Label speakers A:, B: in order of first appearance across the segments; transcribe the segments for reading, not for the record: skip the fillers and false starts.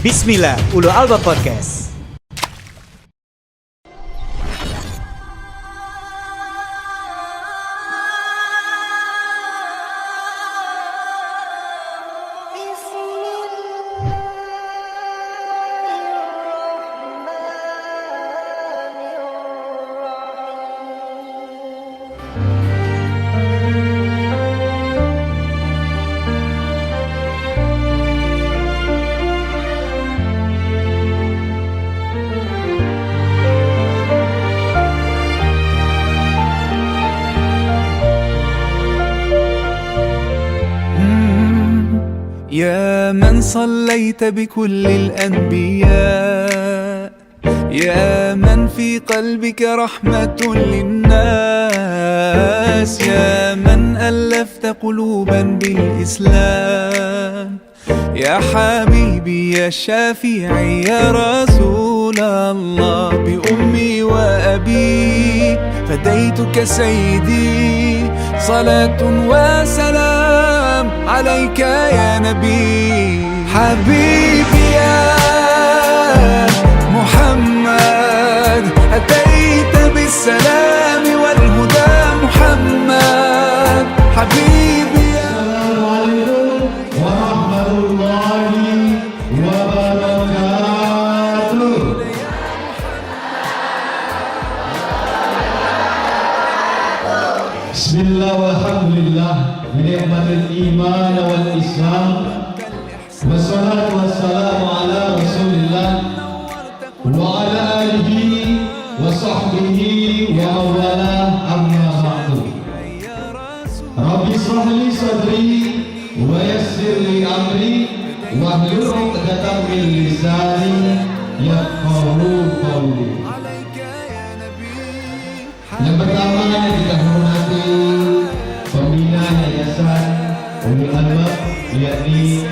A: Bismillah, Ulul Albab Podcast.
B: يا من صليت بكل الأنبياء، يا من في قلبك رحمة للناس، يا من ألفت قلوبا بالإسلام، يا حبيبي يا شافعي يا رسول الله، بأمي وأبي فديتك سيدي، صلاة وسلام عليك يا نبي. حبيبي يا محمد أتيت بالسلام والهدى محمد. حبيبي
C: السلام عليكم ورحمة الله وبركاته. بسم الله والحمد لله بنعمة الإيمان والإسلام والصلاة والسلام على رسول الله وعلى آله وصحبه وموالاه أما بعد. Rabbi shrah li sadri wa yassir li amri wahlul 'uqdatam min lisani yafqahu qawli. Yang pertama yang kita hormati pembina Yayasan Ulul Albab, yakni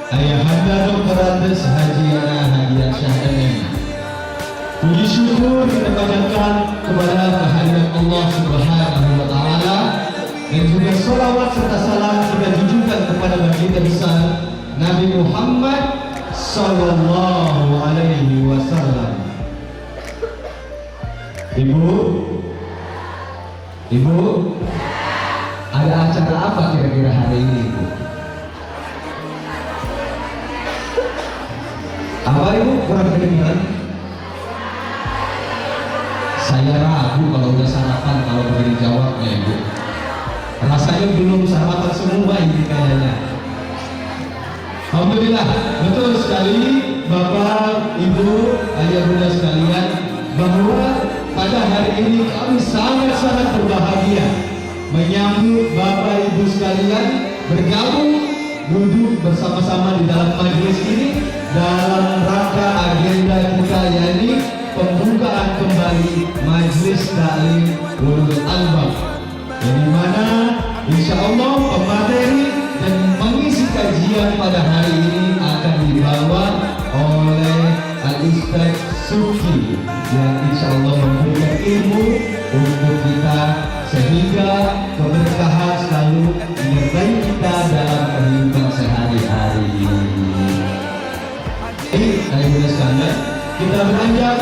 C: Ayahanda Dr. Andes Haji Yana Hadiah Syah MM. Puji syukur kita panjatkan kepada kehadirat Allah Subhanahu wa Ta'ala, dan juga salawat serta salam kita junjungkan kepada baginda besar Nabi Muhammad sallallahu alaihi wasallam. Ibu, ada acara apa kira-kira hari ini, Ibu? Apa Ibu kurang kedengaran? Saya ragu kalau udah sarapan kalau begini jawabnya, Ibu. Rasanya belum sarapan semua ini kayaknya. Alhamdulillah, betul sekali Bapak, Ibu, ayah bunda sekalian, bahwa pada hari ini kami sangat-sangat berbahagia menyambut Bapak Ibu sekalian bergabung duduk bersama-sama di dalam majelis ini dalam rangka agenda kita, yakni pembukaan kembali Majelis Taklim Ulul Albab, yang dimana insya Allah pemateri dan mengisi kajian pada hari ini akan dibawa oleh Al-Ustaz Suki, yang insya Allah memberikan ilmu untuk kita sehingga keberkahan selalu menyertai kita dalam kehidupan sehari-hari. Ayo sekalian, kita beranjak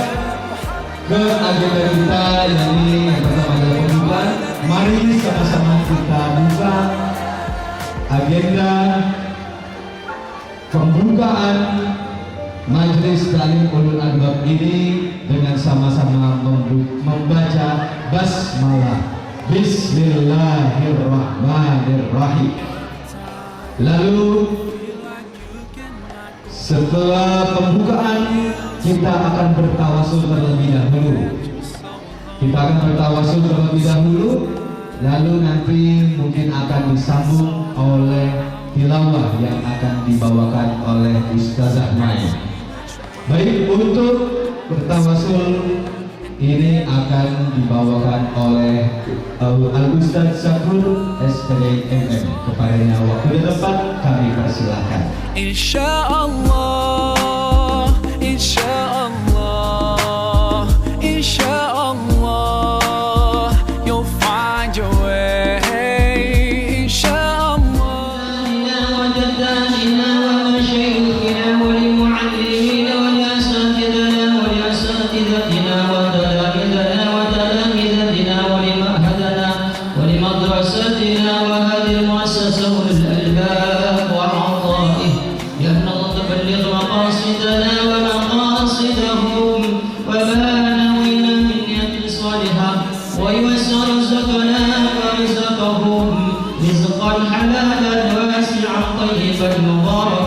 C: ke agenda kita, yakni yang pertama adalah pembukaan. Mari sama-sama kita buka agenda pembukaan Majelis Taklim Ulul Albab ini dengan sama-sama membaca basmalah. Bismillahirrahmanirrahim. Lalu setelah pembukaan kita akan bertawasul terlebih dahulu. Lalu nanti mungkin akan disambung oleh tilawah yang akan dibawakan oleh Ustazah Maya. Baik, untuk bertawasul ini akan dibawakan oleh Al-Ustaz Sakur SPDI MM. Kepadanya waktu dan tempat kami persilahkan.
B: Insyaallah, insyaallah, insyaallah, you'll find your way. Insyaallah.
D: إنا وجدنا إنا وما شيء إنا ولمعلم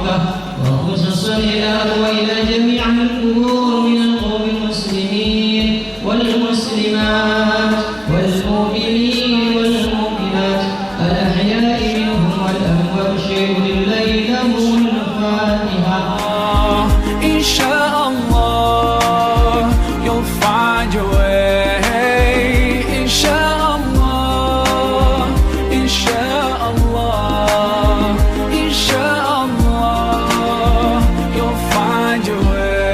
D: مكة وخصوصا وإلى جميع القبور من القوم المسلمين والمسلمات والمؤمنين والمؤمنات الأحياء منهم والأموات شهد لله لهم الفاتحة.
B: Inshallah, you'll find your way. Inshallah, inshallah, inshallah, you'll find your way.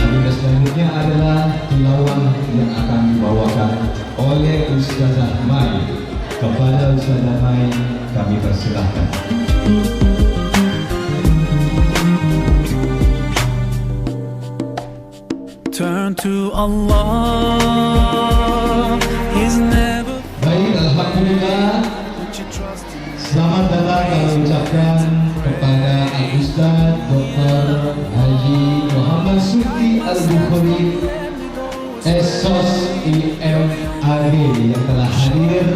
C: Agenda selanjutnya adalah tilawah yang akan dibawakan oleh Ustazah Mai. Kepada Ustazah Mai kami persilahkan.
B: Turn to Allah, He's never
C: Baik, alhamdulillah.
B: put your trust in.
C: Selamat datang kami ucapkan kepada Al-Ustaz Dr. Haji Muhammad Sufti Al-Bukhari SOS IMAG yang telah hadir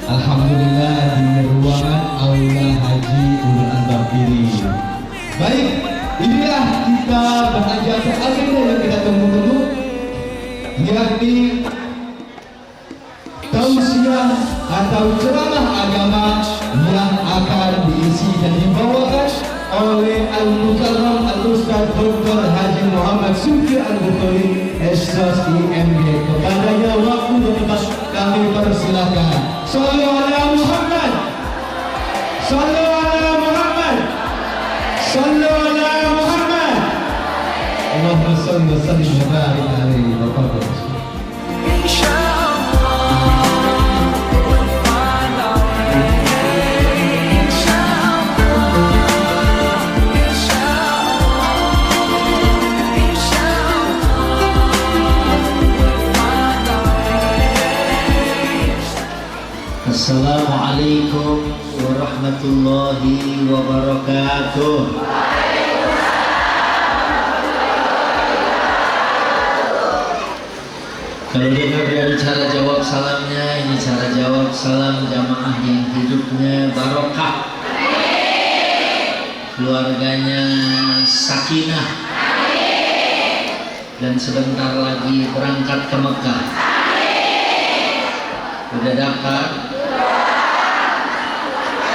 C: alhamdulillah di ruangan Aula Haji Ulul Albab ini. Baik, inilah kita beranjak ke agenda yang kita tunggu-tunggu, yakni tausiah atau ceramah agama yang akan diisi dan dibawakan oleh Al-Mukarram Al-Ustaz Dr. Haji Muhammad Sufti Al-Bukhari SOS IMG. Kepadanya waktu dan tempat kami persilakan. Sallu ala Muhammad, sallu ala Muhammad, sallu ala Muhammad. Allahumma salli wa sallim wa barik alaihi wa sallam.
D: Assalamualaikum warahmatullahi wabarakatuh. Kalau dengar dari cara jawab salamnya, ini cara jawab salam jamaah yang hidupnya barokah, keluarganya sakinah, dan sebentar lagi berangkat ke Mekah. Udah dapat?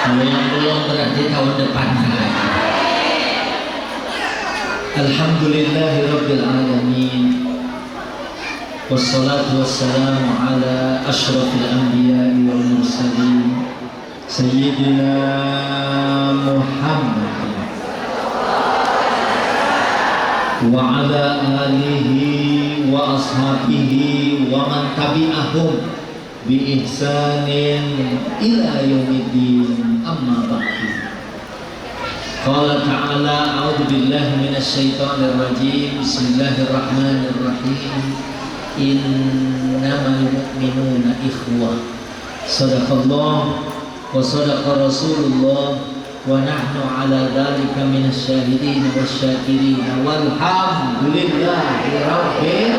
D: Kalau yang belum berarti tahun depan. Alhamdulillahirabbil alamin. Wassalatu wassalamu ala asyrafil anbiya'i wal mursalin Sayyidina Muhammad wa ala alihi wa ashabihi wa man tabi'ahum bi ihsanin ila yaumiddin, amma ba'du. Qala ta'ala a'udzu billahi minasy syaithanir rajim. Bismillahirrahmanirrahim. Innamal mu'minuna ikhwah. Sadaqallah wa sadaqa Rasulullah wa nahnu ala dzalika minasy syahidin wasyakirin walhamdulillahi rabbil alamin.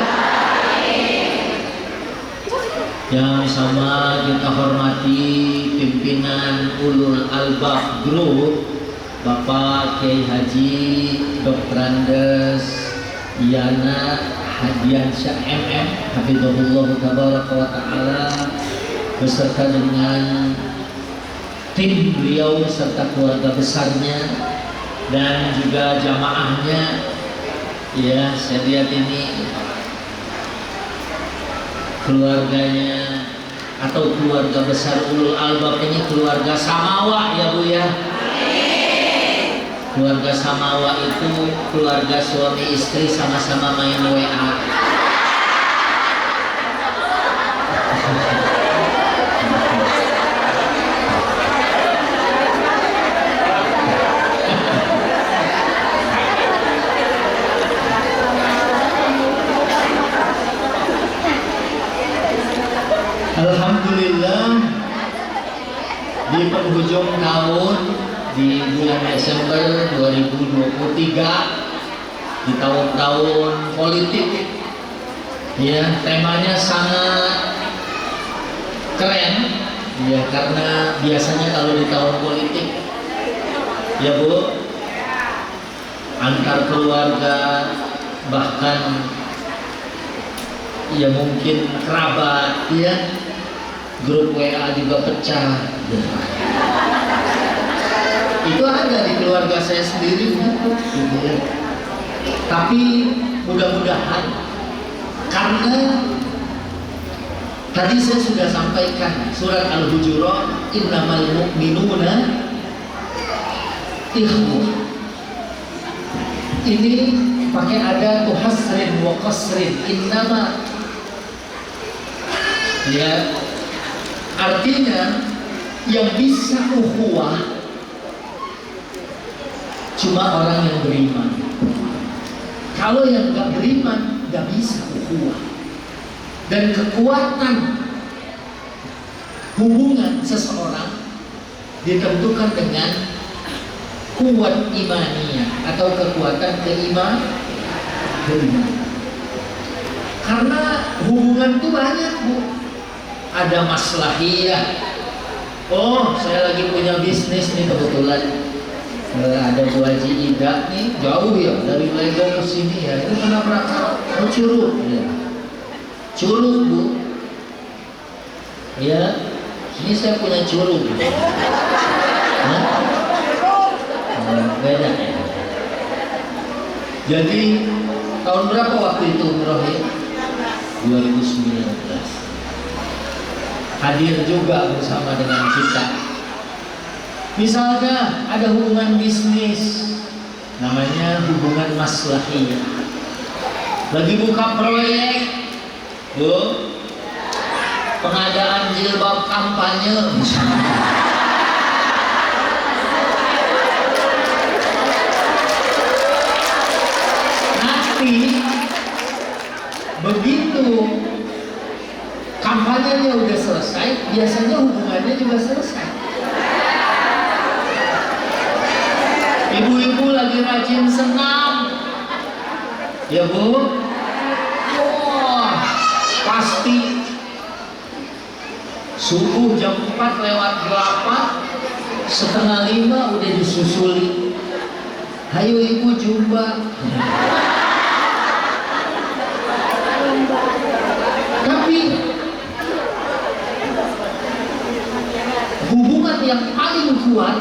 D: Yang sama kita hormati pimpinan Ulul Albab Group, Bapak Kiai Haji Dr. Andes Yana Hadiansyah MM Hafizahullah Tabaraka wa Ta'ala, beserta dengan tim beliau serta keluarga besarnya dan juga jamaahnya. Ya, saya lihat ini keluarganya atau keluarga besar Ulul Albab ini keluarga Samawa ya Bu ya. Keluarga Samawa itu keluarga suami istri sama-sama main WA. Alhamdulillah, di penghujung tahun, di bulan Desember 2023, di tahun-tahun politik Ya, temanya sangat keren. Ya, karena biasanya kalau di tahun politik, ya Bu, antar keluarga, bahkan ya mungkin kerabat, ya, grup WA juga pecah. Itu ada di keluarga saya sendiri, gitu ya. Tapi mudah-mudahan, karena tadi saya sudah sampaikan surat Al-Hujurat, innamal mu'minuna ikhwah. Ini pakai ada tuhasrin wa qasrin, innama, ya, artinya yang bisa ukhuwah cuma orang yang beriman. Kalau yang nggak beriman nggak bisa ukhuwah. Dan kekuatan hubungan seseorang ditentukan dengan kuat imaniyah atau kekuatan keimanan. Karena hubungan itu banyak, Bu. Ada maslahiyah. Oh, saya lagi punya bisnis nih kebetulan. Ada Bu Haji Ida nih, jauh ya dari Lego ke sini ya. Itu kenapa? Oh, Curug ya. Curug, Bu. Ya, ini saya punya curug. Beda ya. Jadi tahun berapa waktu itu umroh ya? 2019. Hadir juga bersama dengan kita. Misalnya ada hubungan bisnis, namanya hubungan maslahiyah. Lagi buka proyek, Bu, pengadaan jilbab kampanye. Nanti begitu kampanyenya udah selesai, biasanya hubungannya juga selesai. Ibu-ibu lagi rajin senam, ya Bu. Wah, pasti subuh jam 4:08, setengah 5 udah disusuli. Hayo ibu jumpa. Tapi hubungan yang paling kuat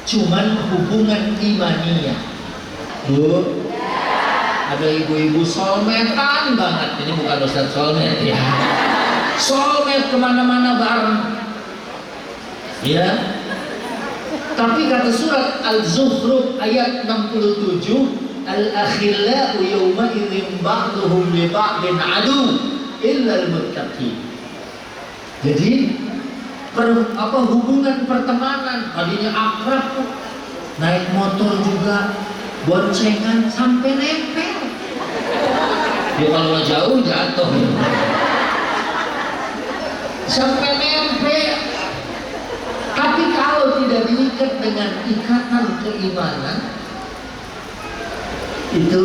D: cuman hubungan imaniyah. Bu, ada ibu-ibu solmetan banget. Ini bukan Ustaz Solmet ya. Solmet kemana-mana bareng, ya. Tapi kata surat Al-Zukhruf ayat 67, al-akhillau yawma idzin ba'duhum li ba'din adu illa al-muttaqin. Jadi hubungan pertemanan tadinya akrab, naik motor juga boncengan sampai nempel. Ya kalau jauh jatuh ya. Sampai nempel. Tapi kalau tidak diikat dengan ikatan keimanan, itu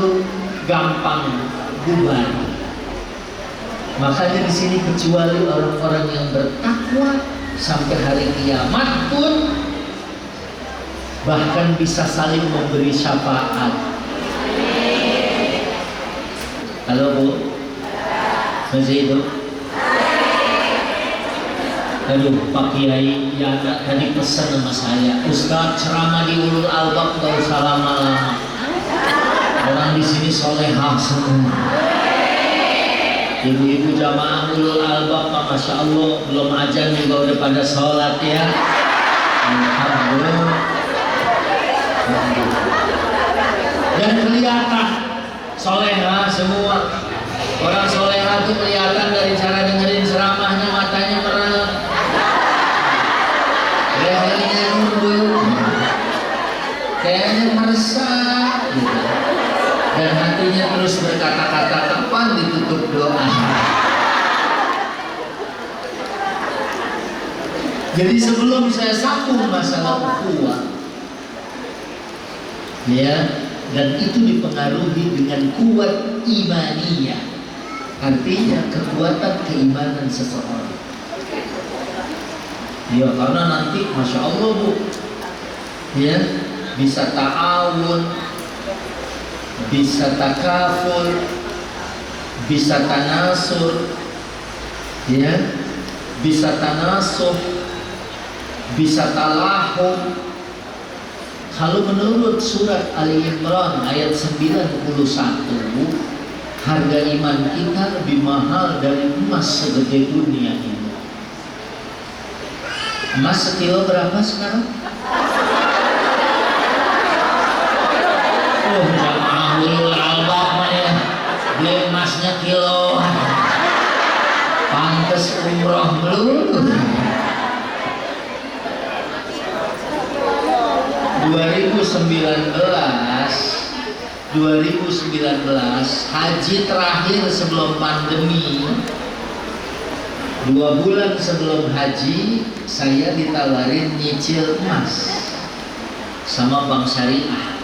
D: gampang bubar. Makanya di sini kecuali orang-orang yang bertakwa sampai hari kiamat pun bahkan bisa saling memberi syafaat. Halo Bu, masih itu? Aduh, Pak Kiai, ya tadi pesan sama saya, Ustaz ceramah di Ulul Albab gak usah lama-lama. Orang di sini solehah semua. Ibu-ibu jamaah Ulul Albab, Masya Allah, belum ajan juga udah pada sholat ya. Alhamdulillah. Dan kelihatan solehah semua. Orang solehah itu kelihatan dari cara dengerin ceramahnya, matanya merah, lehernya nunduk, kayaknya meresap gitu. Dan hatinya terus berkata-kata, kapan ditutup doa. Jadi sebelum saya sambung masalah ukhuwah, ya, dan itu dipengaruhi dengan kuat imaniyah. artinya kekuatan keimanan seseorang. Ya karena nanti Masya Allah Bu, ya bisa ta'awun, bisa takaful, bisa tanasur, ya bisa tanasuh, bisa talahum. Kalau menurut surat Ali Imran ayat 91, harga iman kita lebih mahal dari emas segede dunia ini. Emas sekilo berapa sekarang? Oh, jamaahul albab ya, beli emasnya kiloan. Pantes umroh melulu. 2019 haji terakhir sebelum pandemi, 2 bulan sebelum haji saya ditawarin nyicil emas sama Bank Syariah.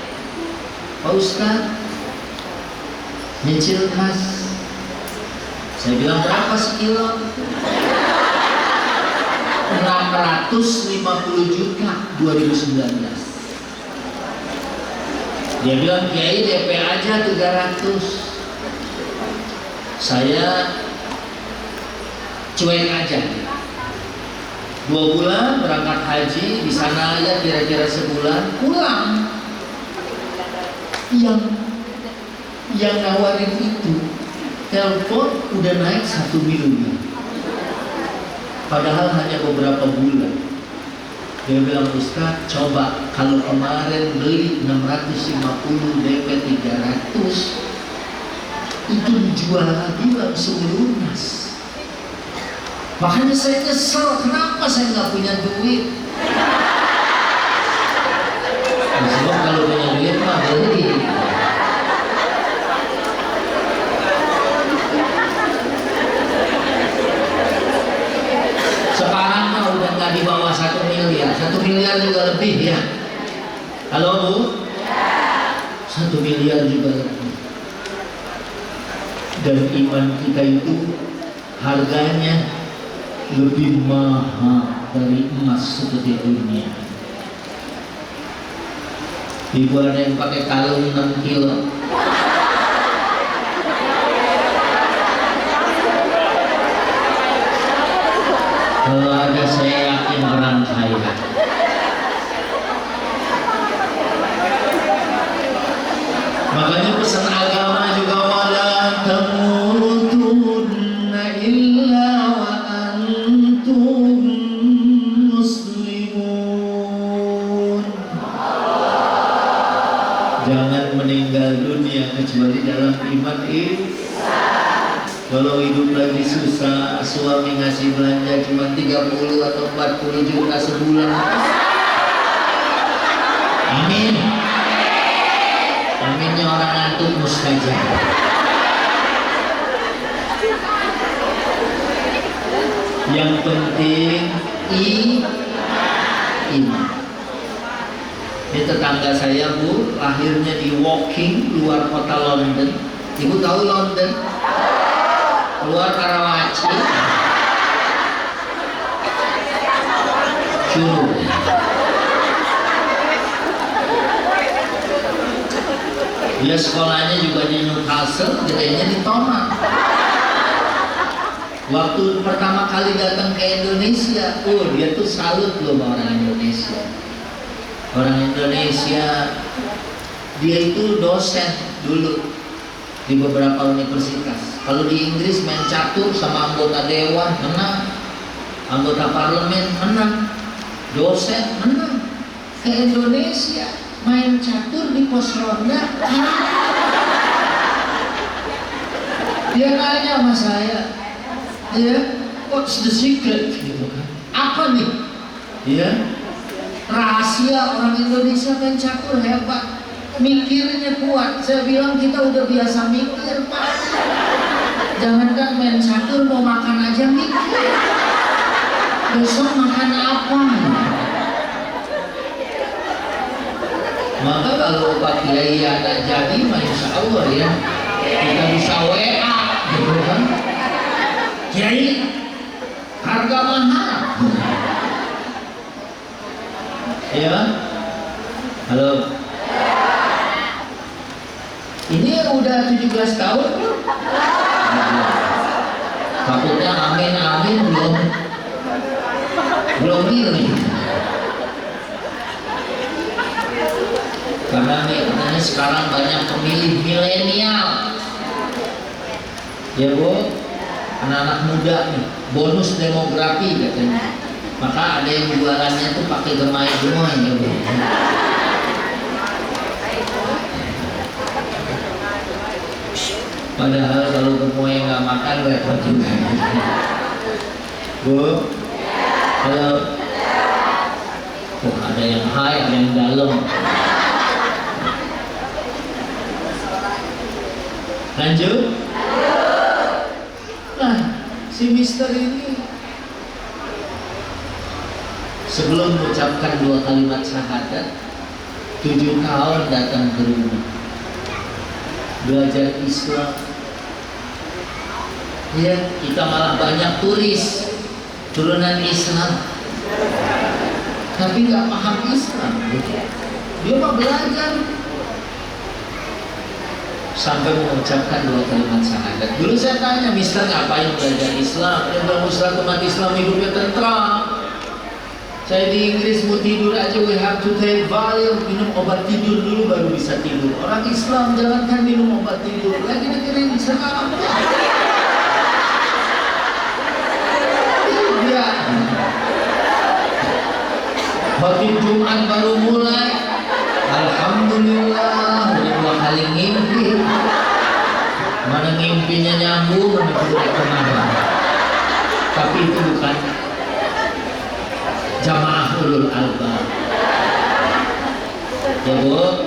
D: Pak Ustadz, nyicil emas. Saya bilang berapa sekilo? 650 juta 2019. Dia bilang Kiai DP aja 300. Saya cuek aja. 2 bulan berangkat haji, di sana ya kira-kira sebulan, pulang. Yang nawarin itu telepon udah naik 1 miliar. Padahal hanya beberapa bulan. Dia bilang, Ustaz, coba kalau kemarin beli 650 DP 300, itu dijual lagi langsung lunas. Makanya saya kesel, kenapa saya nggak punya duit? Sebab kalau punya duit mah beli. Sekarang mah udah nggak di bawah 1 miliar, 1 miliar juga lebih ya. Halo Bu? 1 miliar juga lebih. Dan iman kita itu harganya lebih mahal dari emas seperti dunia. Ibu ada yang pakai kalung 6 kilo. Kalau ada saya yakin orang kaya. Makanya pesan agama juga wala tamutunna illa wa antum muslimun. Jangan meninggal dunia kecuali dalam iman ini. Kalau hidup lagi susah, suami ngasih belanja cuma 30 atau 40 juta sebulan. Amin. Aminnya orang ngantuk mustajab. Yang penting iman. Ini tetangga saya Bu, lahirnya di Woking, luar kota London. Ibu tahu London? Keluar Karawaci, Curug. Dia sekolahnya juga di Newcastle, gedenya di Tomang. Waktu pertama kali datang ke Indonesia, dia tuh salut loh sama orang Indonesia. Orang Indonesia, dia itu dosen dulu di beberapa universitas. Kalau di Inggris main catur sama anggota dewan menang, anggota parlemen menang, dosen menang. Ke Indonesia main catur di pos ronda. Dia nanya sama saya, ya, what's the secret? Gitu kan? Apa nih? Ya, rahasia orang Indonesia main catur hebat. Mikirnya kuat. Saya bilang kita udah biasa mikir Pak. Jangankan main catur, mau makan aja mikir. Besok makan apa? Maka kalau Pak Kiai ada jadi, insya Allah ya kita bisa WA, gitu kan? Kiai, harga mahal. Iya, halo. Ini udah 17 tahun belum? Takutnya amin belum ini. Karena katanya sekarang banyak pemilih milenial. Ya Bu, anak-anak muda nih, bonus demografi katanya. Maka ada yang jualannya tuh pakai gemai-gemai ya Bu. Padahal kalau gemai nggak makan repot juga. Bu, halo. Oh, ada yang high, ada yang dalam. Lanjut. Nah, si Mister ini sebelum mengucapkan 2 kalimat syahadat, 7 tahun datang ke rumah belajar Islam. Ya, kita malah banyak turis turunan Islam, tapi nggak paham Islam. Dia mau belajar sampai mengucapkan 2 kalimat syahadat. Dulu saya tanya, Mister ngapain belajar Islam? Dia bilang, Ustaz, umat Islam hidupnya tentram. Saya di Inggris mau tidur aja, we have to take Valium, minum obat tidur dulu baru bisa tidur. Orang Islam jangankan minum obat tidur, lagi mikirin sekarang. Iya. Khotib Jumat baru mulai, alhamdulillah, udah 2 kali ngimpi. Mana ngimpinya nyambung, mana tidak kemana. Tapi itu bukan jamaah ulul albab. Ya Bu,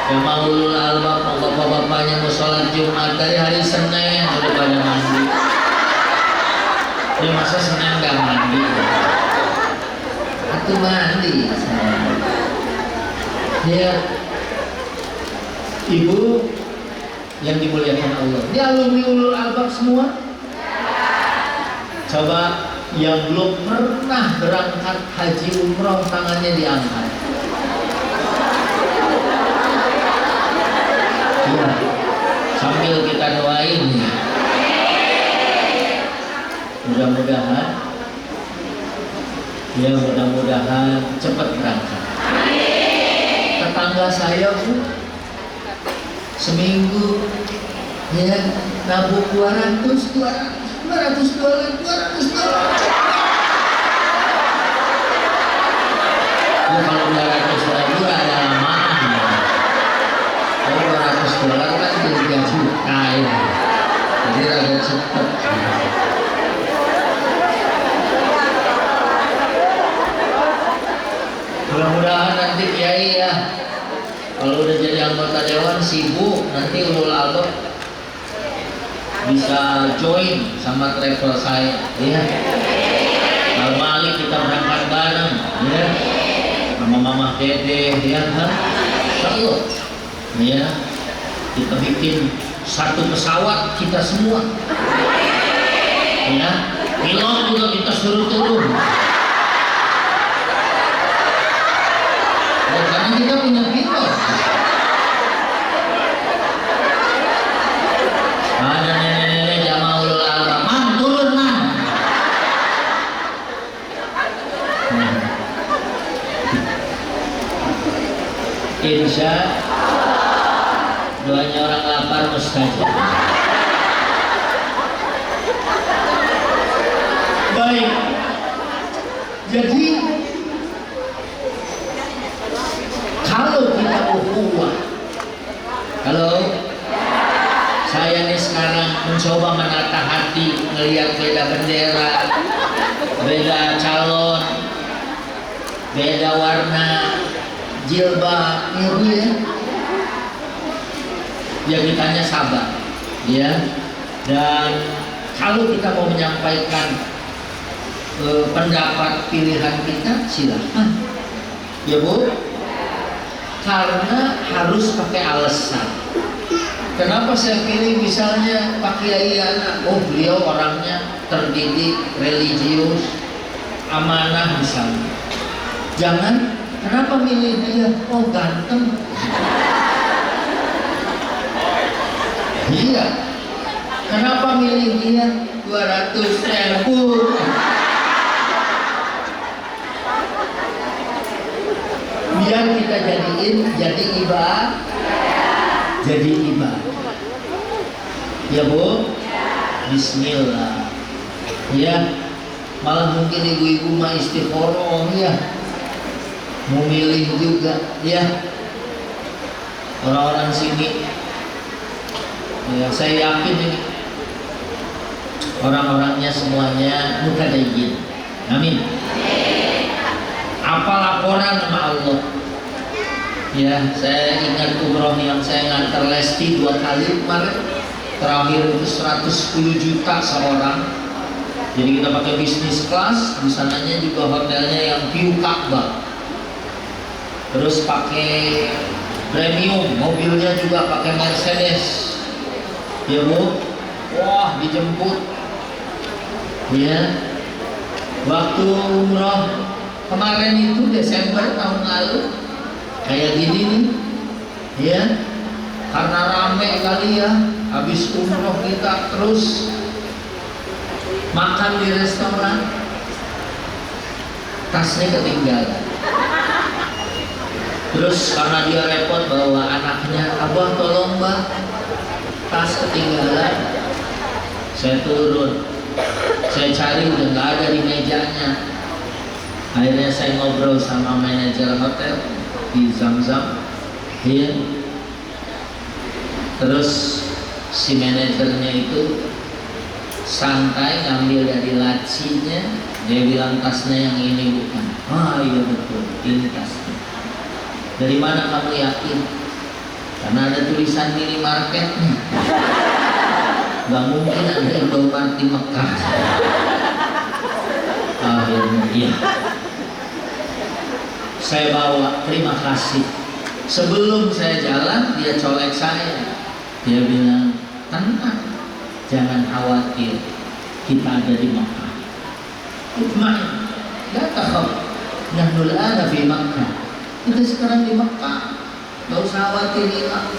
D: jamaah ulul albab, bapak-bapaknya mau sholat Jumat dari hari Senin udah pada mandi. Dia masa Senin nggak mandi? Itu mandi. Ya, Ibu yang dimuliakan Allah. Ini alumni ulul albab semua. Coba yang belum pernah berangkat haji umroh tangannya diangkat. Ya, sambil kita doain ya. Mudah-mudahan cepat berangkat. Tetangga saya Bu, seminggu ya nabung 200 dolar. Ya, kalau 200 ribu ada lamaan ya. Kalau 200 dolar kan 3 juta ya. Jadi agak cepet. Mudah-mudahan nanti Kiai ya, kalau udah jadi anggota dewan sibuk, nanti ulul albab bisa join sama travel saya ya. Kalau balik kita berangkat bareng ya, sama Mama Dede ya kan. Kalau ya kita bikin satu pesawat kita semua ya, pilot juga kita suruh turun ya, karena kita punya pilot. Ada nenek-nenek jamaah ulul albab, Man turun Man. Insya doanya orang lapar mustajab. Baik, jadi kalau kita ukhuwah, kalau saya nih sekarang mencoba menata hati, melihat beda bendera, beda calon, beda warna jilbab, ya, ya kitanya sabar, ya. Dan kalau kita mau menyampaikan pendapat pilihan kita, silahkan, ya Bu, karena harus pakai alasan. Kenapa saya pilih misalnya Pak Kiai Ana? Oh, beliau orangnya terdidik, religius, amanah misalnya. Jangan, kenapa milih dia? Oh, ganteng. Iya. Kenapa milih dia? 200.000. Biar kita jadiin jadi ibadah. Jadi ibadah. Ya Bu? Bismillah. Ya. Malah mungkin ibu-ibu mah istikharah ya. Mau milih juga ya. Orang-orang sini ya, saya yakin ini orang-orangnya semuanya mutadayyin. Amin. Apa laporan sama Allah? Ya, saya ingat umroh yang saya ngantar Lesti 2 kali kemarin. Terakhir itu 110 juta seorang. Jadi kita pakai bisnis kelas, di sananya juga hotelnya yang view Ka'bah. Terus pakai premium, mobilnya juga pakai Mercedes. Ya Bu, wah dijemput. Ya, waktu umroh kemarin itu Desember tahun lalu kayak gini nih, ya, karena rame kali ya, habis umroh kita terus makan di restoran, tasnya ketinggalan. Terus karena dia repot bawa anaknya, abah tolong mbak, tas ketinggalan. Saya turun, saya cari udah nggak ada di mejanya. Akhirnya saya ngobrol sama manajer hotel di Zamzam, ya. Terus si manajernya itu santai ngambil dari lacinya, dia bilang tasnya yang ini bukan. Ah iya betul, ini tasnya. Dari mana kamu yakin? Karena ada tulisan minimarketnya. Gak mungkin ada Indomaret di Mekah. Akhirnya iya. Saya bawa, terima kasih. Sebelum saya jalan, dia colek saya. Dia bilang, tenang, jangan khawatir, kita ada di Mekah. Itma'in, la takhaf, nahnu al-ana fi Makkah. Kita sekarang di Mekah, gak usah khawatir hilang.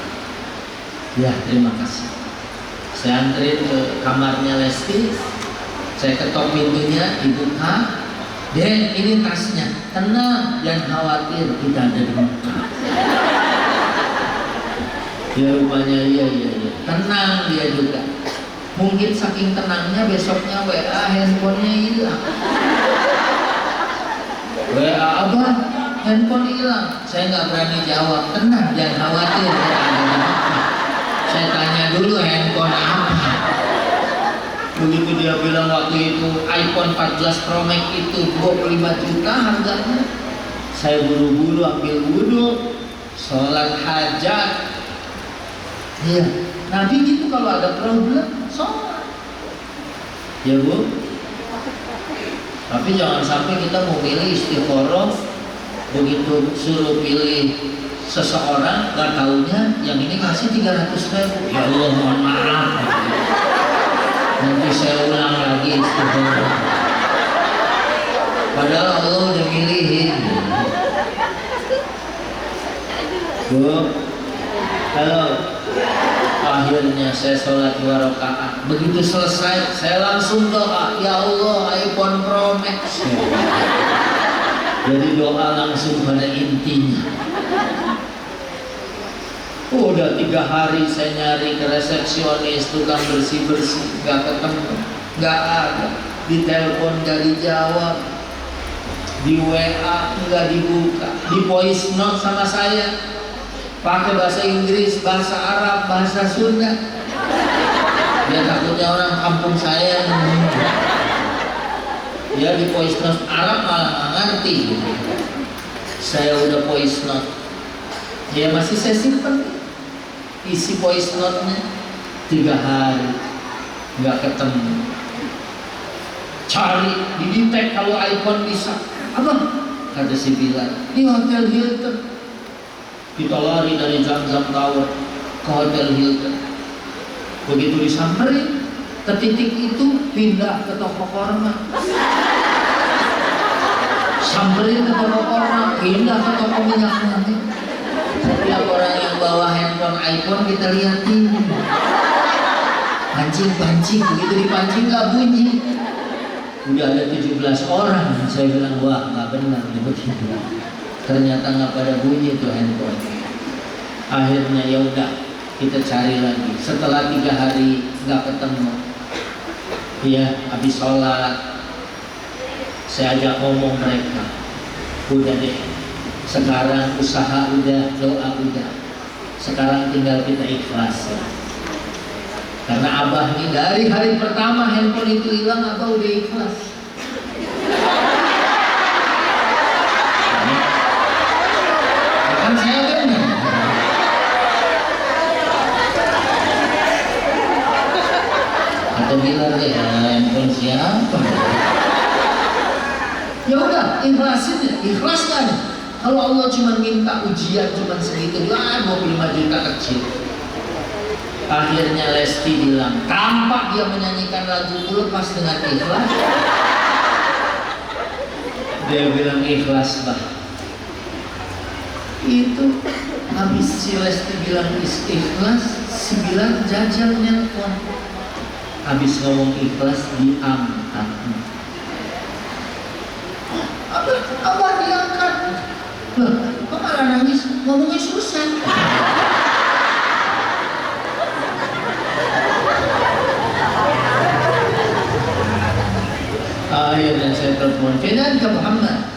D: Ya, terima kasih. Saya anterin ke kamarnya Lesti, saya ketok pintunya, dibuka. Den, ini tasnya. Tenang, jangan khawatir, kita ada di Mekah. Ya rupanya iya. Tenang dia juga. Mungkin saking tenangnya besoknya WA handphonenya hilang. WA abang, handphone hilang. Saya nggak berani jawab. Tenang, jangan khawatir, kita ada di Mekah. Saya tanya dulu handphone apa. Begitu dia bilang waktu itu iPhone 14 Pro Max itu 25 juta harganya. Saya buru-buru ambil wudhu, sholat hajat. Iya, Nabi gitu kalau ada problem, sholat. Ya Bu. Tapi jangan sampai kita mau pilih istikharah, begitu suruh pilih seseorang, gak taunya yang ini kasih 300.000. Ya Allah, mohon maaf. Nanti saya ulang lagi istikharah. Padahal Allah udah milihin. Bu, halo. Akhirnya saya sholat 2 rakaat. Begitu selesai, saya langsung doa, ya Allah, iPhone Pro Max. Jadi doa langsung pada intinya. Udah 3 hari saya nyari ke resepsionis, tukang bersih-bersih, gak ketemu, gak ada. Di telepon gak dijawab, di WA gak dibuka, di voice note sama saya pakai bahasa Inggris, bahasa Arab, bahasa Sunda. Dia takutnya orang kampung saya dia di voice note Arab malah gak ngerti. Saya udah voice note, dia masih saya simpen isi voice note-nya. 3 hari nggak ketemu. Cari di detect kalau iPhone bisa. Apa? Kata si Bilal, di Hotel Hilton. Kita lari dari Zamzam Tower, ke Hotel Hilton. Begitu disamperin ke titik itu, pindah ke toko korma. Samperin ke toko korma, pindah ke toko minyak nanti. Setiap orang yang bawa handphone iPhone kita liatin, pancing, begitu dipancing gak bunyi. Udah ada 17 orang, saya bilang wah gak benar begitu. Ternyata gak pada bunyi tuh handphone. Akhirnya ya udah kita cari lagi. Setelah 3 hari gak ketemu, ya habis sholat saya ajak ngomong mereka, udah deh, sekarang usaha udah, doa udah, sekarang tinggal kita ikhlas ya. Karena abah ini dari hari pertama handphone itu hilang, abah udah ikhlas. Kan saya benar. Atau bilang deh handphone siapa? Ya udah, ikhlasin ya, ikhlaskan. Kalau Allah cuma minta ujian cuma segitu, 25 juta kecil. Akhirnya Lesti bilang, tampak dia menyanyikan lagu lepas dengan ikhlas. Dia bilang ikhlas bah. Itu habis si Lesti bilang ikhlas, si Bilal jajal nelpon. Habis ngomong ikhlas diangkat. Abah diangkat. Loh, kok malah nangis? Ngomongnya susah. Akhirnya saya telepon, "Finan ke Muhammad."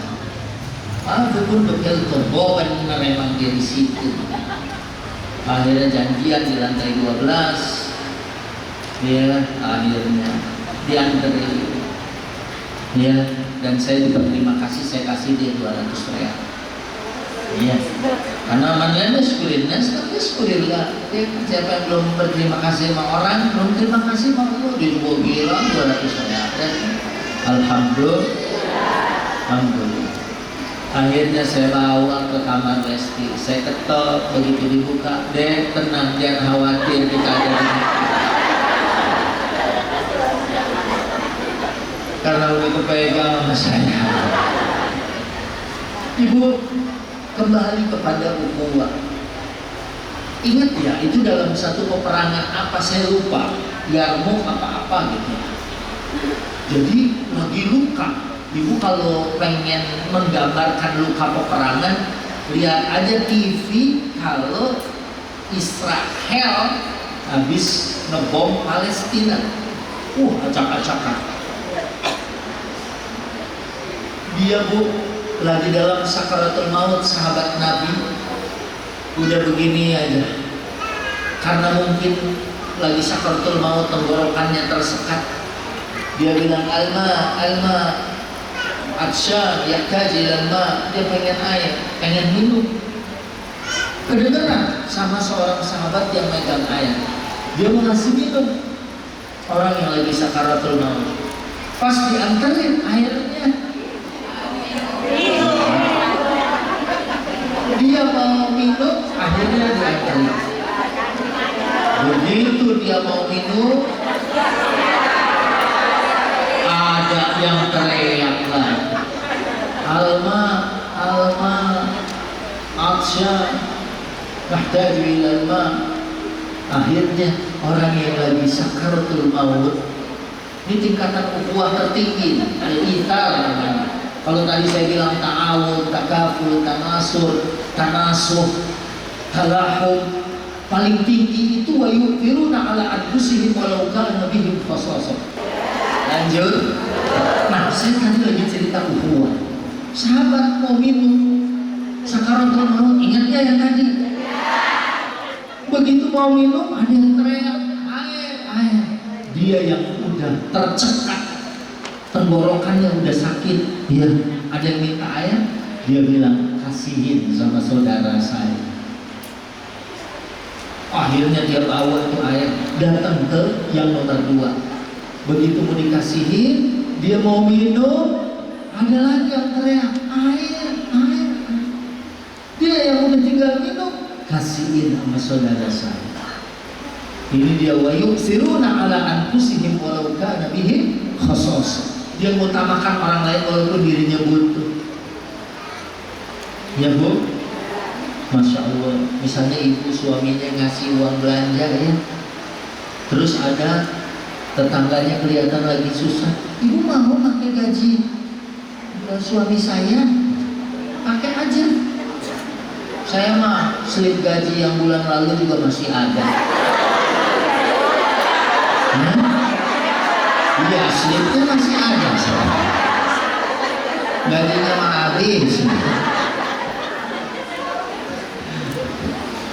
D: Aku pun betul bahwa benar memang dia di situ. Akhirnya janjian di lantai 12. Ya, akhirnya dianterin. Ya, dan saya berterima kasih, saya kasih dia 200 real. Iya, karena mananya syukurinnya, sekarang syukurillah. Ya, siapa yang belum berterima kasih sama orang, belum terima kasih sama Allah, dia juga bilang 200 real. Alhamdulillah. Alhamdulillah. Akhirnya saya bawa ke kamar Lesti, saya ketok, begitu dibuka, deh tenang, jangan khawatir, kita ada di sini. Karena begitu pegang sama saya. Ibu kembali kepada ukhuwah. Ingat ya, itu dalam satu peperangan apa saya lupa, Yarmouk apa-apa gitu. Jadi lagi luka. Ibu kalau pengen menggambarkan luka peperangan, lihat aja TV kalau Israel habis ngebom Palestina. Acak-acakan. Dia bu lagi dalam sakaratul maut, sahabat Nabi udah begini aja. Karena mungkin lagi sakaratul maut, tenggorokannya tersekat. Dia bilang Alma Atsya yahtaji ilal ma, dia pengen air, pengen minum. Kedengeran sama seorang sahabat yang megang air, dia mau ngasih minum orang yang lagi sakaratul maut. Pas dianterin airnya, dia mau minum, akhirnya dianterin. Begitu dia mau minum, ada yang teriak lagi, Alma Atsya nahtaju ilal ma. Akhirnya orang yang lagi sakaratul maut, ini tingkatan ukhuwah tertinggi, al-ithar namanya. Kalau tadi saya bilang ta'awun, takaful, tanasuh, talahum, paling tinggi itu wa yu'thiruna ala anfusihim walau kana bihim khasasah. Lanjut. Nah, saya tadi lagi cerita ukhuwah. Sahabat mau minum sakaratul maut, ingat ya yang tadi? Begitu mau minum ada yang teriak air. Dia yang udah tercekat, tenggorokannya udah sakit, dia ada yang minta air, dia bilang kasihin sama saudara saya. Akhirnya dia bawa itu air, datang ke yang nomor 2. Begitu mau dikasihin, dia mau minum, ada lagi yang teriak air. Dia yang udah tinggal minum, kasihin sama saudara saya. Ini dia wa yu'thiruna ala anfusihim walau kana bihim khasasah. Dia mengutamakan orang lain walaupun dirinya butuh. Ya Bu, Masya Allah. Misalnya ibu suaminya ngasih uang belanja ya, terus ada tetangganya kelihatan lagi susah, ibu mau pakai gaji suami saya, pakai aja. Saya mah slip gaji yang bulan lalu juga masih ada. Iya, slipnya masih ada. Gajinya mah habis.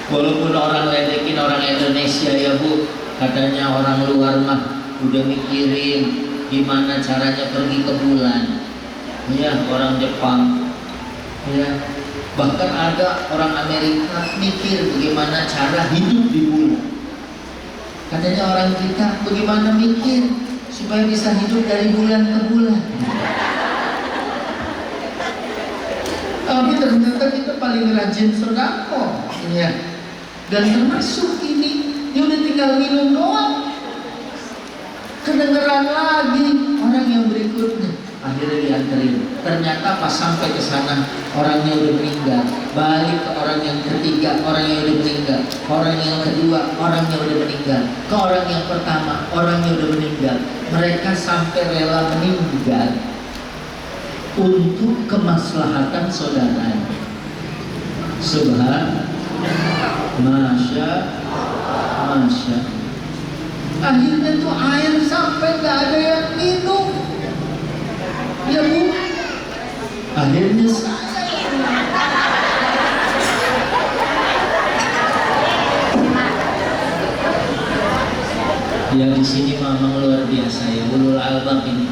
D: Walaupun orang ledekin orang Indonesia ya Bu, katanya orang luar mah udah mikirin gimana caranya pergi ke bulan. Ya, orang Jepang. Ya, bahkan ada orang Amerika mikir bagaimana cara hidup di bulan. Katanya orang kita bagaimana mikir supaya bisa hidup dari bulan ke bulan. Tapi ternyata kita paling rajin sedekah. Ya. Dan termasuk ini, dia udah tinggal minum doang. Kedengeran lagi orang yang berikutnya. Akhirnya dianterin. Ternyata pas sampai ke sana orangnya udah meninggal. Balik ke orang yang ketiga, orang yang udah meninggal. Orang yang kedua, orang yang udah meninggal. Ke orang yang pertama, orang yang udah meninggal. Mereka sampai rela meninggal untuk kemaslahatan saudaranya. Subhan, Masya, Masya. Akhirnya tuh air sampai gak ada yang minum. Ya Bu, akhirnya saya ya di sini memang luar biasa ya, ulul albab ini.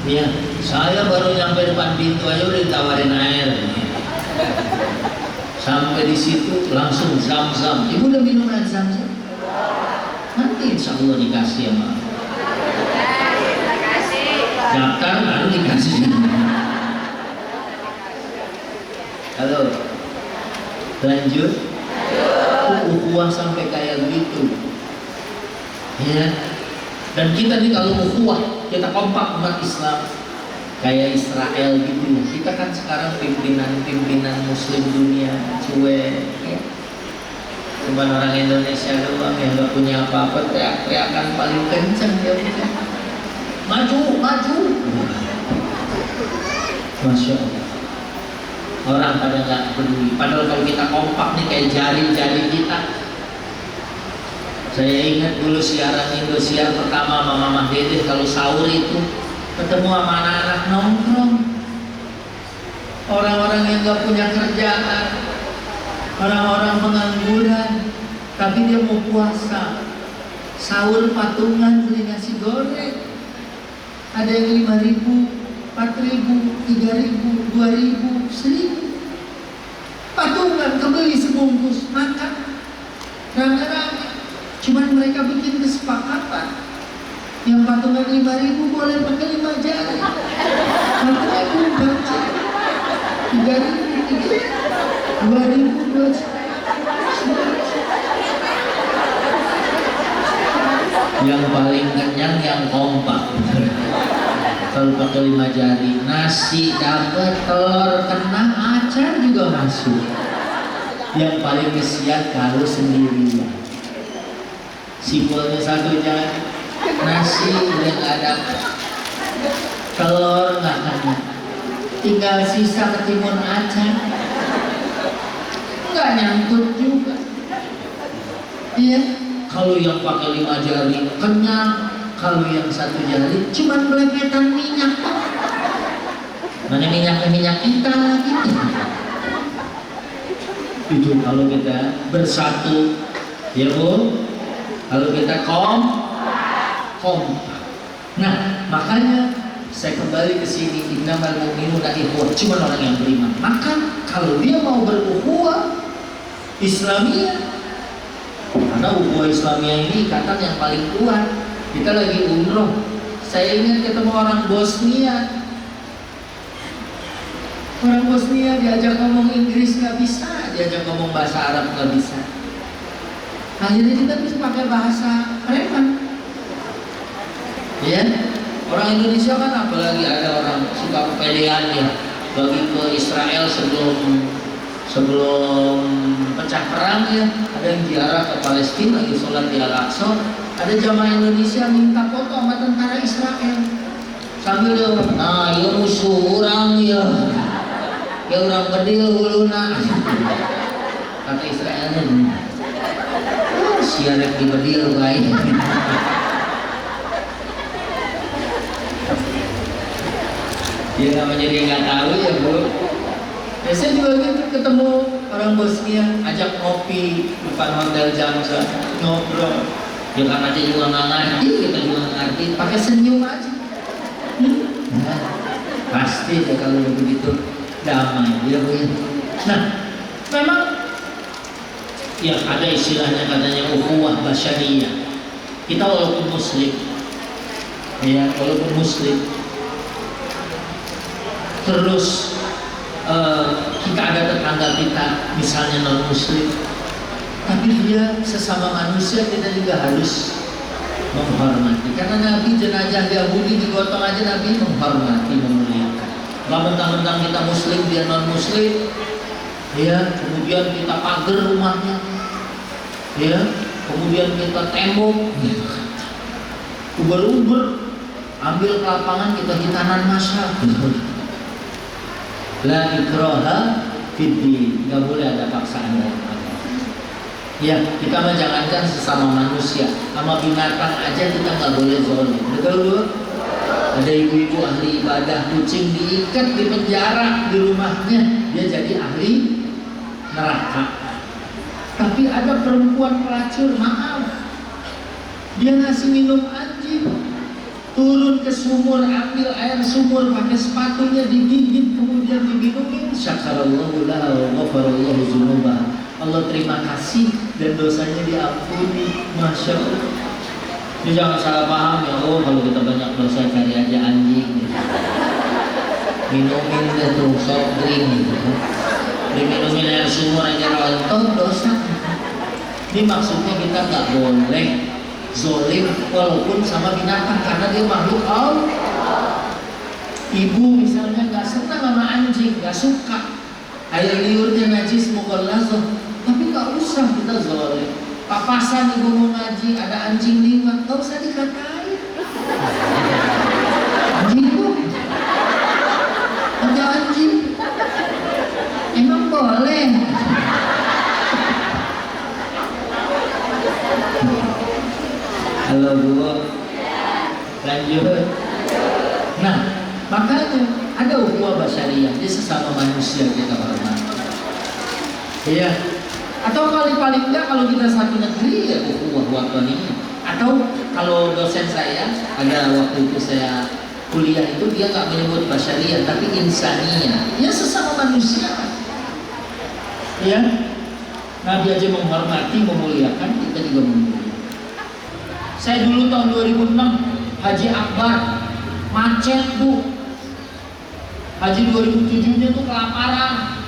D: Ya, saya baru nyampe depan pintu aja udah ditawarin air. Sampai di situ langsung zam-zam. Ibu udah minum air zam-zam? Nanti insya Allah dikasih ya Mak. Daftar baru dikasih. Halo, lanjut. Ukhuwah sampai kayak begitu. Ya. Dan kita nih kalau ukhuwah, kita kompak umat Islam kayak Israel gitu ya. Kita kan sekarang pimpinan Muslim dunia cuek. Ya. Cuma orang Indonesia doang yang gak punya apa-apa teriak-teriakan paling kenceng ya. Maju, maju. Masya Allah. Orang pada nggak peduli. Padahal kalau kita kompak nih kayak jari-jari kita. Saya ingat dulu siaran Indosiar pertama sama Mama Dede kalau sahur itu ketemu sama anak-anak nongkrong. Orang-orang yang nggak punya kerjaan, orang-orang pengangguran, tapi dia mau puasa. Sahur patungan beli nasi goreng. Ada yang 5.000, 4.000, 3.000, 2.000, 1.000. Patungan kebeli sebungkus makan rame-rame. Cuman mereka bikin kesepakatan. Yang patungan 5.000 boleh pakai 5 jari. Makanya aku baca 3.000, 2.000, 2 jari. Yang paling kenyang yang kompak. Kalau pakai 5 jari, nasi dapat, telur kena, acar juga masuk. Yang paling kesian kalau sendirian. Simpulnya 1 jari, nasi udah nggak dapat, telur nggak kena, tinggal sisa ketimun acar, nggak nyangkut juga. Iya. Kalau yang pakai 5 jari kenyang, kalau yang 1 jari cuman belepetan minyak. Mana minyak kita gitu. Itu kalau kita bersatu, ya Bu. Kalau kita kompak. Nah, makanya saya kembali ke sini, innamal mu'minuna ikhwah, cuma orang yang beriman. Maka kalau dia mau berukhuwah Islamiyah, karena ukhuwah Islamiyah ini ikatan yang paling kuat. Kita lagi umroh, saya ingat ketemu orang Bosnia. Orang Bosnia diajak ngomong Inggris nggak bisa, diajak ngomong bahasa Arab nggak bisa. Akhirnya kita bisa pakai bahasa preman. Ya, orang Indonesia kan apalagi ada orang suka kepedean ya, bagi ke Israel sebelum pecah perang ya, ada yang ziarah ke Palestina lagi sholat di Al-Aqsa, ada jamaah Indonesia minta foto sama tentara Israel sambil dia, nah ya musuh orang ya orang bedil huluna kata Israelnya siarek di bedil baik. Dia namanya dia nggak tahu ya bu. Biasanya juga gitu ketemu orang Bosnia, ajak ngopi depan hotel Jamsa, ngobrol. Dia kan aja juga nggak ngerti, kita juga nggak ngerti, pakai senyum aja. Nah, pasti deh kalau begitu damai dia bu. Nah, memang ya ada istilahnya katanya ukhuwah basyariyah. Kita walaupun muslim, ya walaupun muslim, terus kita ada tetangga kita misalnya non muslim, tapi dia sesama manusia kita juga harus menghormati. Karena Nabi jenazah Yahudi digotong aja Nabi menghormati, memuliakan. Gak mentang-mentang kita muslim dia non muslim, ya kemudian kita pagar rumahnya, ya kemudian kita tembok, uber-uber, ambil ke lapangan kita hitanan masa. La ikraha fiddin, nggak boleh ada paksaan dalam agama. Ya, kita mah jangankan sesama manusia, sama binatang aja kita nggak boleh zalim. Betul bu? Ada ibu-ibu ahli ibadah, kucing diikat di penjara di rumahnya, dia jadi ahli neraka. Tapi ada perempuan pelacur, maaf, dia ngasih minum anjing, turun ke sumur, ambil air sumur, pakai sepatunya digigit, kemudian diminumin. Syakarallahu laha wa ghafarallahu dzunubah. Allah terima kasih dan dosanya diampuni. Masya Allah. Jadi jangan salah paham ya, oh kalau kita banyak dosa cari aja anjing gitu. Minumin deh tuh soft drink gitu. Diminumin air sumur aja rontok dosa. Ini maksudnya kita nggak boleh zolim walaupun sama binatang karena dia makhluk Allah. Ibu misalnya nggak senang sama anjing, nggak suka air liurnya najis mukallazah, tapi nggak usah kita zolim. Papasan ibu mau ngaji ada anjing lewat, nggak usah dikatain. Anjing tuh, ada anjing, emang boleh. Halo bu, lanjut. Nah, makanya ada ukhuwah basyariyah, dia sesama manusia kita hormati. Iya. Atau paling enggak kalau kita satu negeri ya ukhuwah wataniyah. Atau kalau dosen saya ada waktu itu saya kuliah itu dia nggak menyebut basyariyah tapi insaniyah. Ya sesama manusia. Ya. Nabi aja menghormati, memuliakan, kita juga memuliakan. Saya dulu tahun 2006 Haji Akbar macet bu. Haji 2007 nya tuh kelaparan.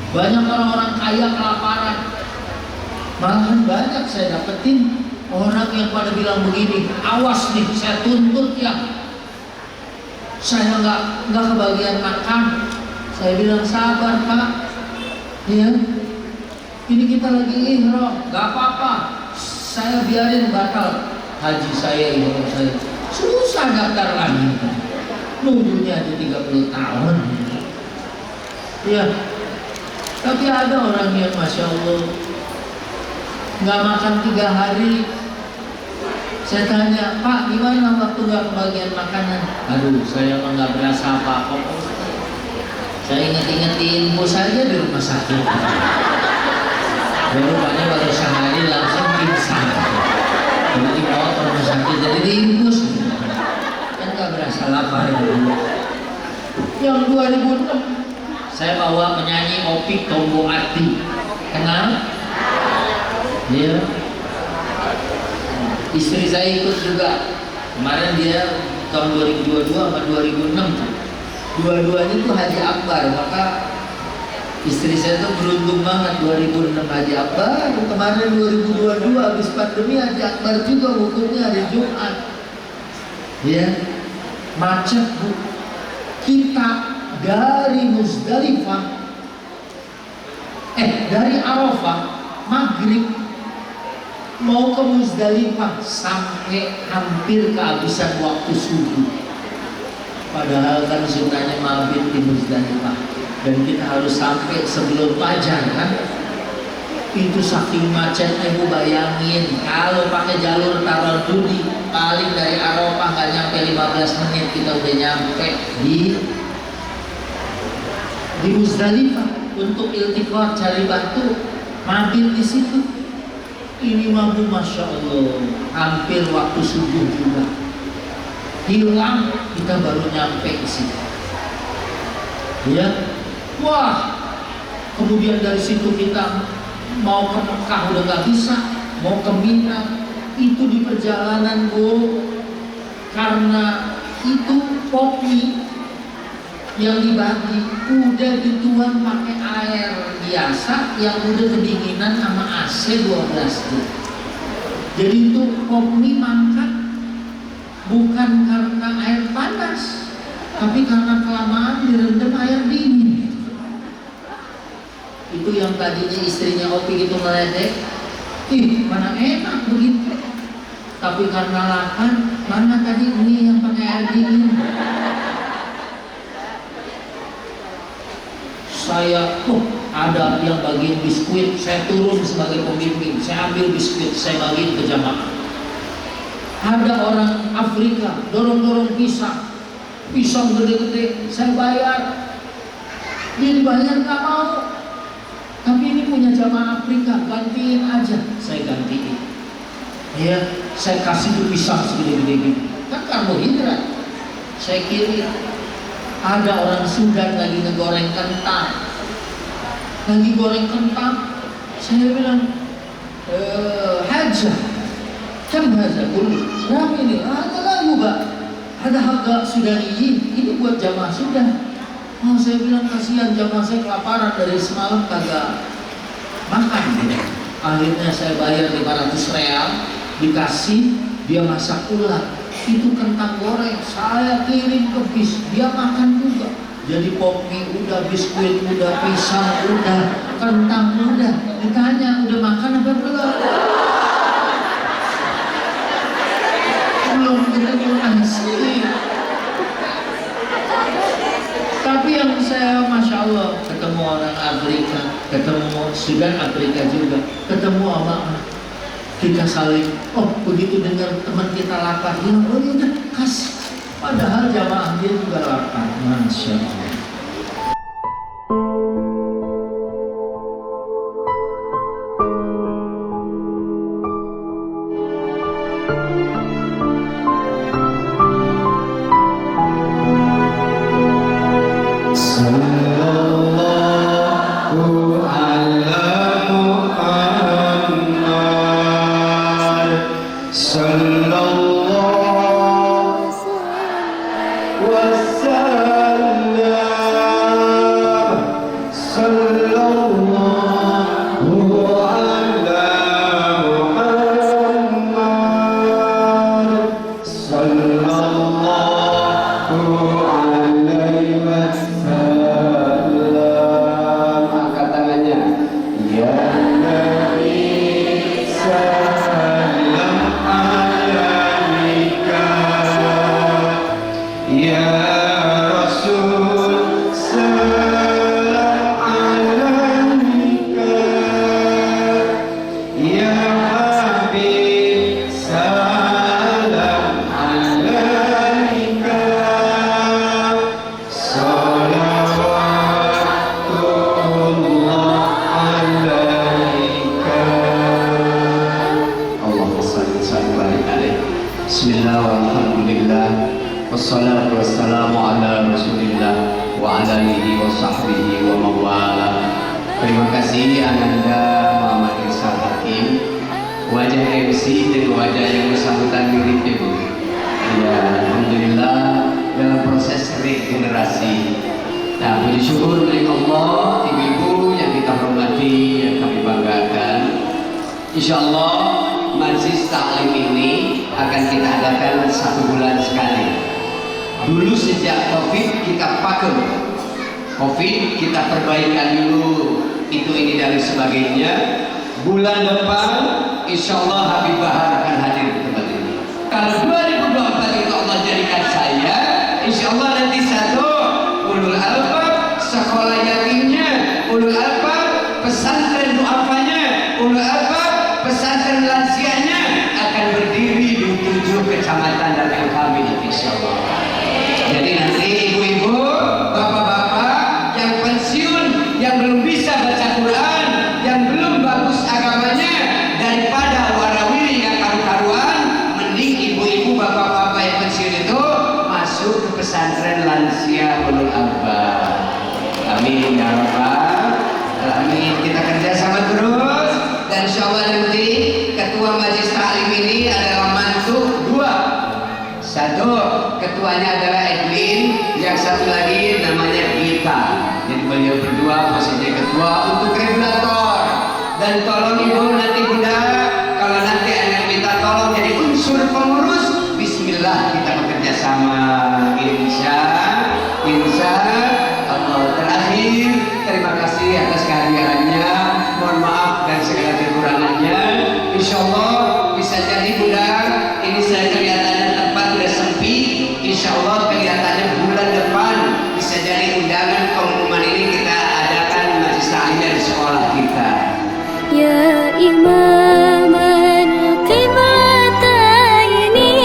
D: Banyak orang-orang kaya kelaparan. Malahan banyak saya dapetin orang yang pada bilang begini, awas nih saya tuntut ya. Saya nggak kebagian makan. Saya bilang sabar pak. Ya. Ini kita lagi ihram, nggak apa-apa. Saya biarin batal haji saya, ihram saya. Susah daftar lagi. Nunggunya aja 30 tahun. Ya. Tapi ada orang yang Masya Allah nggak makan 3 hari. Saya tanya, Pak gimana waktu nggak kebagian makanan? Aduh saya emang nggak berasa apa-apa. Saya inget-ingetin info saja di rumah sakit. Rupanya baru sehari langsung pingsan. Jadi dibawa ke rumah sakit jadi diinfus. Kan nggak berasa lapar. Yang 2006 saya bawa penyanyi Opik Tombo Ati, kenal? Dia, istri saya ikut juga. Kemarin dia tahun 2022 sama 2006, dua-duanya itu Haji Akbar. Maka Istri saya tuh beruntung banget 2006 Haji Akbar, kemarin 2022 habis pandemi Haji Akbar juga hukumnya hari Jumat. Ya, macet Bu. Kita dari Muzdalifah, dari Arafah maghrib mau ke Muzdalifah sampai hampir kehabisan waktu subuh. Padahal kan sunnahnya mabit di Muzdalifah. Dan kita harus sampai sebelum fajar kan. Itu saking macetnya Ibu bayangin, kalau pakai jalur Taradudi paling dari Arafah nggak nyampe 15 menit kita udah nyampe di Muzdalifah untuk iltiqat cari batu, mampir di situ. Ini mampu Masya Allah hampir waktu subuh juga hilang, kita baru nyampe di situ. Ya. Wah, kemudian dari situ kita mau ke Mekah udah gak bisa, mau ke Mina, itu di perjalanan Bu, karena itu kopi yang dibagi udah dituang pakai air biasa yang udah kedinginan sama AC 12 tuh. Jadi itu kopi mangkat bukan karena air panas, tapi karena kelamaan direndam air dingin. Itu yang tadinya istrinya Opi itu meledek, mana enak begitu. Tapi karena lapar, mana tadi ini yang pakai air dingin. Saya, ada yang bagiin biskuit, saya turun sebagai pembimbing, saya ambil biskuit, saya bagiin ke jamaah. Ada orang Afrika dorong-dorong pisang gede-gede, saya bayar. Dia dibayar nggak mau. Tapi ini punya jamaah Afrika, gantiin aja. Saya gantiin. Ya, saya kasih tuh pisang segede-gede gitu. Kan karbohidrat. Saya kirim. Ada orang Sudan lagi ngegoreng kentang. Lagi goreng kentang. Saya bilang, Hajah, kan Hajah dulu. Berapa ini? Ada lagu Pak. Ada harga Sudaniyin. Ini buat jamaah Sudan. Oh, saya bilang kasihan jamaah saya kelaparan dari semalam kagak makan. Akhirnya saya bayar 500 real, dikasih, dia masak ulang. Itu kentang goreng, saya kirim ke bis, dia makan juga. Jadi pop mie udah, biskuit udah, pisang udah, kentang udah. Ditanya udah makan apa belum? Belum ketemu nasi. Tapi yang saya Masya Allah ketemu orang Afrika, ketemu Sudan Afrika juga, ketemu sama kita saling, begitu dengar teman kita lapar, dia udah kasih. Padahal jamaah dia juga lapar. Masya Allah.
E: Bismillah walhamdulillah wassalatu wassalamu ala rasulillah wa ala alihi wa sahbihi wa mawala. Terima kasih Ananda Muhammad Irsal Hakim, wajah MC dan wajah yang bersangkutan mirip itu. Ya, alhamdulillah dalam proses regenerasi Nah, puji syukur milik Allah, ibu-ibu yang kita hormati, yang kami banggakan. Insya Allah majlis taklim ini akan kita adakan 1 bulan sekali. Dulu sejak COVID kita pakai COVID, kita perbaikan dulu itu ini dan sebagainya. Bulan depan insya Allah Habib Bahar akan hadir di tempat ini. Kalau 2024 itu Allah jadikan saya, insya Allah nanti satu ulul albab, sekolah yatimnya, ulul albab, pesantren du'afanya, ulul albab, pesantren lansianya akan berdiri di 7 kecamatan dan yang kami insya Allah. Jadi nanti ibu-ibu, bapak-bapak yang pensiun, yang belum bisa baca Quran, yang belum bagus agamanya, daripada warawiri yang karu-karuan, mending ibu-ibu, bapak-bapak yang pensiun itu masuk ke pesantren lansia ulul albab. Amin ya rabbal alamin. Kita kerja sama terus, dan insya Allah nanti ketua majelis taklim ini adalah mantu 2. Satu, ketuanya adalah Edwin, yang satu lagi namanya Gita. Jadi beliau berdua posisinya ketua untuk regulator. Dan tolong ibu nanti bunda, kalau nanti anak minta tolong jadi unsur pengurus, bismillah kita bekerja sama. Insya Allah. Terakhir, terima kasih atas kehadirannya. Mohon maaf dan segala kekurangannya. Insya Allah bisa jadi bunda, ini saya kelihatannya tempat udah sempit. Insya Allah kelihatannya bulan depan bisa jadi undangan pengumuman ini kita adakan majlis taklim di sekolah kita.
F: Ya Imam al-Qiblataini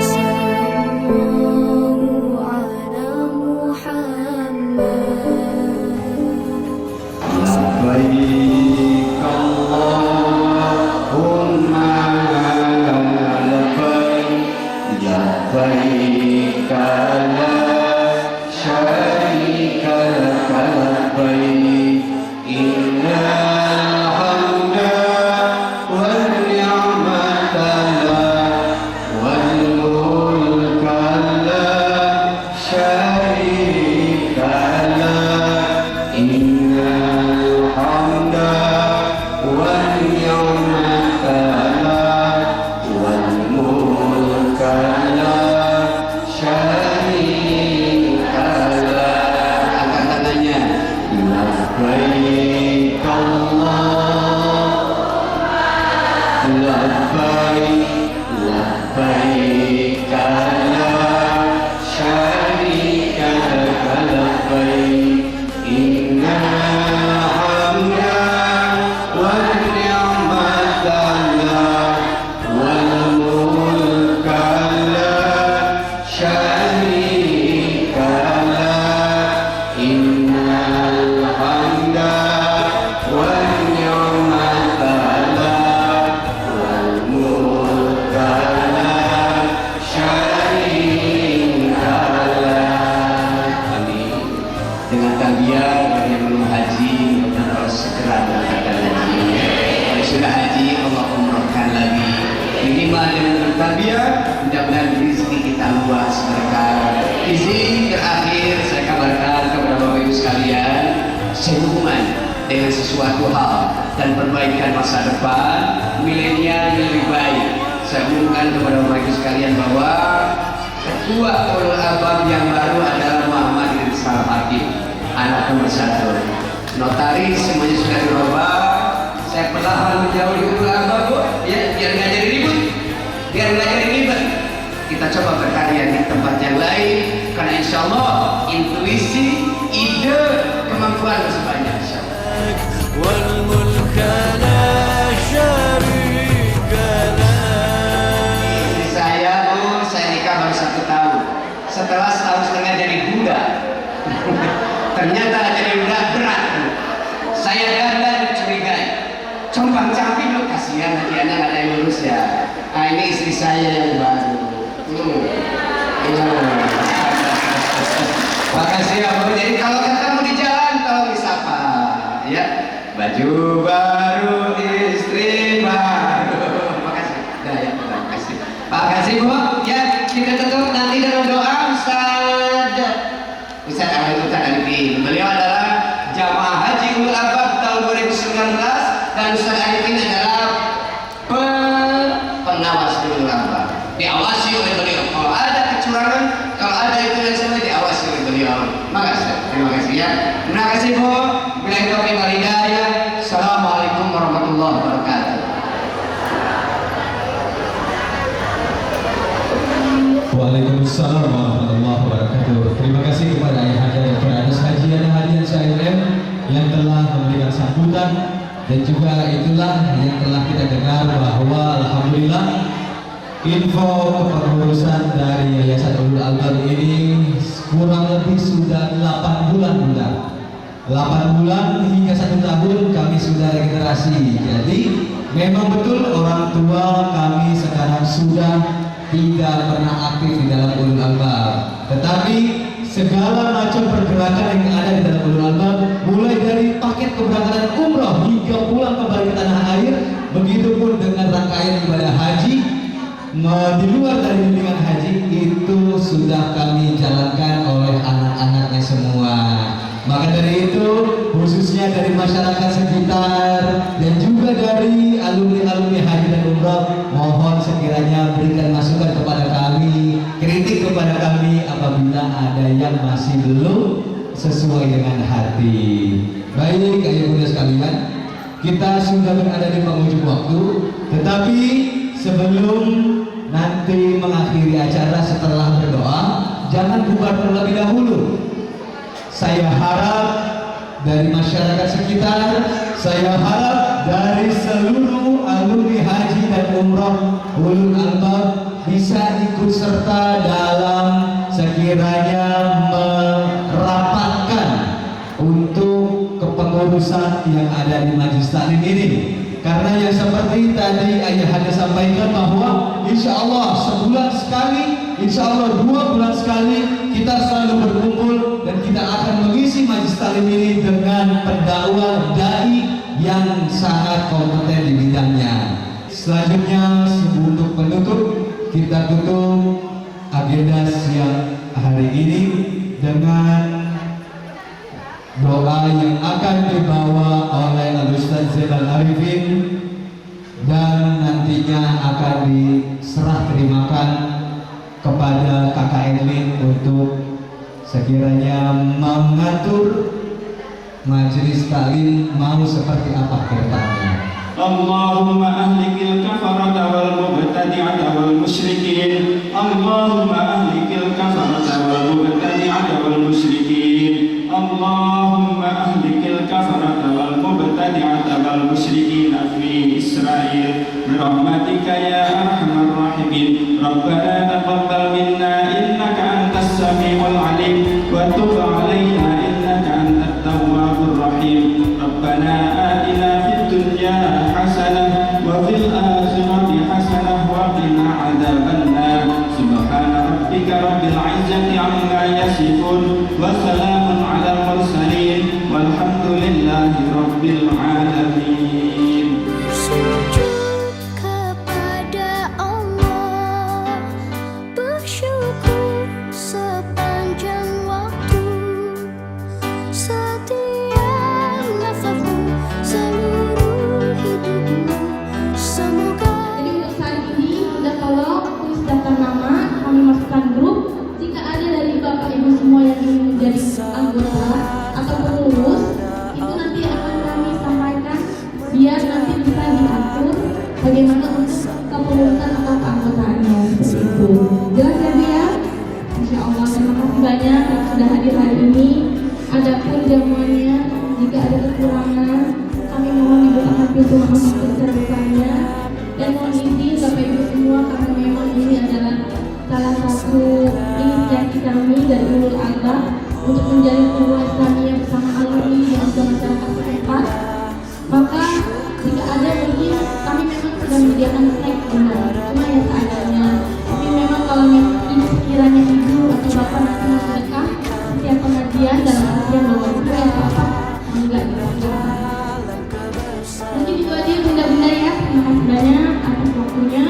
F: Sallallahu ala Muhammad.
E: Labbaik Allahumma labbaik, labbaik la syarika lak labbaik, innal hamda wan ni'mata lak wal mulka la syarika lak, innal hamda wan ni'mata lak wal mulka la syarika lak. Angkat tangannya. Labbaik Allah, labbaik, labbaik la syarika lak labbaik, innal hamda wan ni'mata lak wal mulka la syarika lak, innal hamda wan ni'mata lak wal mulka la syarika lak. Amin. Dengan talbiyah yang belum haji mudah harus segera berangkat haji. Kalau sudah haji Allah umrohkan lagi. Minimal dengan bertalbiyah mudah-mudahan rezeki kita luas berkah. Izin terakhir saya kabarkan kepada Bapak Ibu sekalian, sehubungan dengan sesuatu hal dan perbaikan masa depan milenial yang lebih baik. Saya umumkan kepada Bapak Ibu sekalian bahwa ketua ulul albab yang baru adalah Muhammad Irsal Hakim, anak nomor 1. Notaris semuanya sudah dirubah. Saya perlahan menjauh di ulul albab, ya, biar nggak jadi ribut, biar nggak jadi ribet. Kita coba berkarya di tempat yang lain, karena insya Allah intuisi, ide, kemampuan masih banyak. Insya Allah. Istri saya, saya nikah baru 1 tahun. Setelah 1,5 tahun jadi budak. Ternyata jadi budak berat. Saya dandan curigai. Compang camping loh, kasihan nanti anak ada yang lulus ya. Nah, ini istri saya yang baru. Makasih ya Bu. Jadi kalau ketemu di jalan tolong disapa ya. Baju baru, istri baru. Makasih. Dah ya, makasih. Makasih Bu. Ya, kita tutup nanti dengan doa Ustaz. diawasi oleh beliau. Kalau ada kecurangan, kalau ada itu yang salah, diawasi oleh beliau. Makasih, terima kasih ya. Terima kasih Bu. Billahi taufiq wal hidayah. Assalamualaikum warahmatullahi wabarakatuh.
C: Waalaikumsalam warahmatullahi wabarakatuh. Terima kasih kepada Ayahanda Dr. Anas Haji Hadian SHMM yang telah memberikan sambutan, dan juga itulah yang telah kita dengar bahwa alhamdulillah info kepengurusan dari Yayasan Ulul Albab ini kurang lebih sudah 8 bulan sudah. 8 bulan hingga 1 tahun kami sudah regenerasi. Jadi memang betul orang tua kami sekarang sudah tidak pernah aktif di dalam Ulul Albab. Tetapi segala macam pergerakan yang ada di dalam Ulul Albab, mulai dari paket keberangkatan umroh hingga pulang kembali ke tanah air, begitupun dengan rangkaian ibadah haji di luar dari bimbingan haji, itu sudah kami jalankan oleh anak-anaknya semua. Maka dari itu, khususnya dari masyarakat sekitar dan juga dari alumni-alumni haji dan umroh, mohon sekiranya berikan masukan kepada kami, kritik kepada kami apabila ada yang masih belum sesuai dengan hati. Baik, ayah bunda sekalian, kita sudah berada di penghujung waktu, tetapi sebelum nanti mengakhiri acara setelah berdoa, jangan bubar terlebih dahulu. Saya harap dari masyarakat sekitar, saya harap dari seluruh alumni haji dan umroh Ulul Albab bisa ikut serta dalam sekiranya merapatkan untuk kepengurusan yang ada di Majelis Taklim ini. Karena yang seperti tadi Ayahanda sampaikan bahwa insya Allah sebulan sekali, insya Allah 2 bulan sekali kita selalu berkumpul dan kita akan mengisi Majelis Taklim ini dengan pendakwah dai yang sangat kompeten di bidangnya. Selanjutnya untuk penutup, kita tutup agenda siang hari ini dengan doa yang akan dibawa oleh Al-Ustaz Zainal Arifin dan nantinya akan diserah terimakan kepada Kakak Edwin untuk sekiranya mengatur majelis taklim mau seperti apa ke depannya.
G: Allahumma ahlikil kafarata wal mubtadi'ata wal musyrikin. Allahumma ahlikil kafarata wal mubtadi'ata wal musyrikin. Allahumma ahlikil kafarata wal mubtadi'ata wal musyrikin fi Israel birahmatika ya arhamar rahimin. Rabbana taqabbal minna innaka antas samiul alim wa tub alaina innaka antat tawwabur rahim. Rabbana atina fid dunya hasanah wa fil akhirati hasanah wa qina adzabannar. Subhana rabbika rabbil izzati amma yasifun wa salamun alal mursalin walhamdulillahi rabbil alamin.
F: Sujud kepada Allah, bersyukur sepanjang waktu, setiap nafasmu, seluruh hidupmu, semoga.
H: Jadi untuk saat ini sudah tolong tulis daftar nama, kami masukkan grup. Jika ada dari bapak ibu semua yang ingin menjadi anggota atau pengurus, itu nanti akan kami sampaikan biar nanti bisa diatur bagaimana untuk kepengurusan atau keanggotaannya seperti itu. Jelas ya Bu ya? Insya Allah. Terima kasih banyak yang sudah hadir hari ini. Adapun jamuannya, jika ada kekurangan, kami mohon didoakan pintu maaf sebesar-besarnya. Dan mohon izin Bapak Ibu semua, karena memang ini adalah salah satu inisiatif kami dari Ulul Albab untuk menjalin hubungan Islamiyah bersama alumni dan juga masyarakat setempat. Maka jika ada mungkin kami memang sudah menyediakan snack benar, cuma ya seadanya. Tapi memang kalau ini sekiranya ibu atau bapak nanti mau sedekah setiap pengajian dalam artian bahwa itu ya bapak enggak dilakukan. Mungkin itu aja bunda-bunda ya. Terima kasih banyak atas waktunya.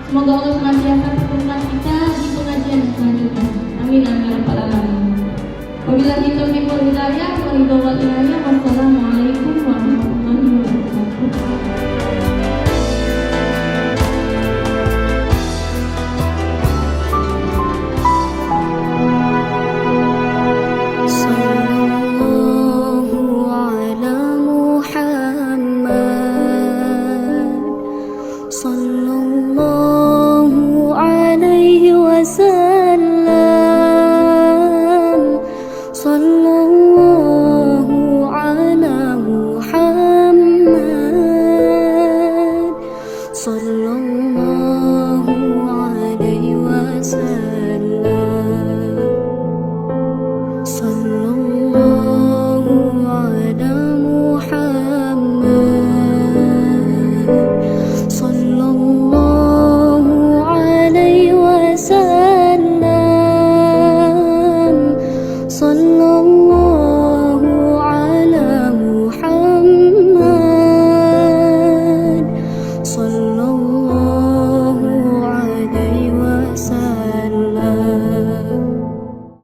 H: Semoga Allah senantiasa